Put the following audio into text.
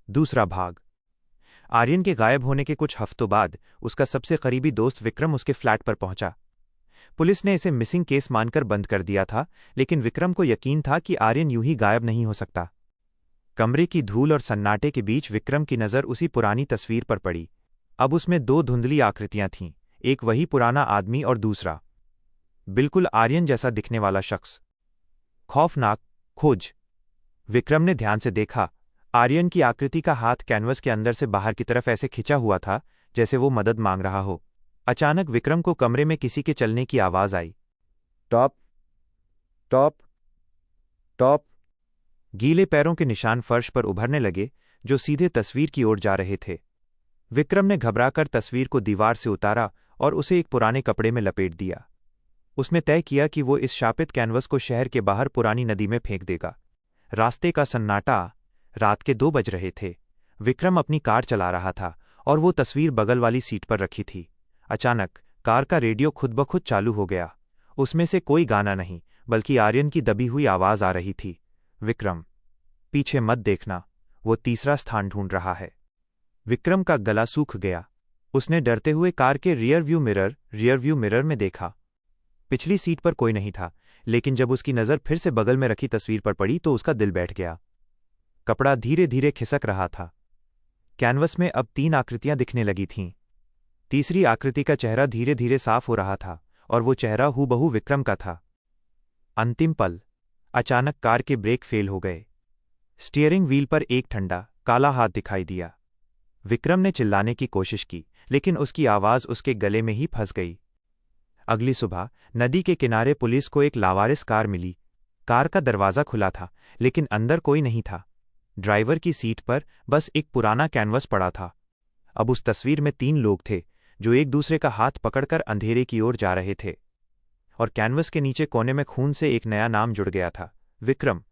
दूसरा भाग। आर्यन के गायब होने के कुछ हफ्तों बाद उसका सबसे करीबी दोस्त विक्रम उसके फ्लैट पर पहुंचा। पुलिस ने इसे मिसिंग केस मानकर बंद कर दिया था, लेकिन विक्रम को यकीन था कि आर्यन यूं ही गायब नहीं हो सकता। कमरे की धूल और सन्नाटे के बीच विक्रम की नज़र उसी पुरानी तस्वीर पर पड़ी। अब उसमें दो धुंधली आकृतियां थीं, एक वही पुराना आदमी और दूसरा बिल्कुल आर्यन जैसा दिखने वाला शख्स। खौफनाक खोज। विक्रम ने ध्यान से देखा। आर्यन की आकृति का हाथ कैनवस के अंदर से बाहर की तरफ ऐसे खिंचा हुआ था जैसे वो मदद मांग रहा हो। अचानक विक्रम को कमरे में किसी के चलने की आवाज आई। Top top top. गीले पैरों के निशान फर्श पर उभरने लगे, जो सीधे तस्वीर की ओर जा रहे थे। विक्रम ने घबराकर तस्वीर को दीवार से उतारा और उसे एक पुराने कपड़े में लपेट दिया। उसने तय किया कि वो इस शापित कैनवस को शहर के बाहर पुरानी नदी में फेंक देगा। रास्ते का सन्नाटा। रात के 2 बज रहे थे। विक्रम अपनी कार चला रहा था और वो तस्वीर बगल वाली सीट पर रखी थी। अचानक कार का रेडियो खुद ब खुद चालू हो गया। उसमें से कोई गाना नहीं, बल्कि आर्यन की दबी हुई आवाज आ रही थी। विक्रम, पीछे मत देखना, वो तीसरा स्थान ढूंढ रहा है। विक्रम का गला सूख गया। उसने डरते हुए कार के रियर व्यू मिरर में देखा। पिछली सीट पर कोई नहीं था, लेकिन जब उसकी नज़र फिर से बगल में रखी तस्वीर पर पड़ी तो उसका दिल बैठ गया। कपड़ा धीरे धीरे खिसक रहा था। कैनवस में अब 3 आकृतियां दिखने लगी थीं। तीसरी आकृति का चेहरा धीरे धीरे साफ हो रहा था, और वो चेहरा हूबहू विक्रम का था। अंतिम पल। अचानक कार के ब्रेक फेल हो गए। स्टीयरिंग व्हील पर एक ठंडा, काला हाथ दिखाई दिया। विक्रम ने चिल्लाने की कोशिश की, लेकिन उसकी आवाज उसके गले में ही फंस गई। अगली सुबह नदी के किनारे पुलिस को एक लावारिस कार मिली। कार का दरवाज़ा खुला था, लेकिन अंदर कोई नहीं था। ड्राइवर की सीट पर बस एक पुराना कैनवस पड़ा था। अब उस तस्वीर में 3 लोग थे, जो एक दूसरे का हाथ पकड़कर अंधेरे की ओर जा रहे थे। और कैनवस के नीचे कोने में खून से एक नया नाम जुड़ गया था, विक्रम,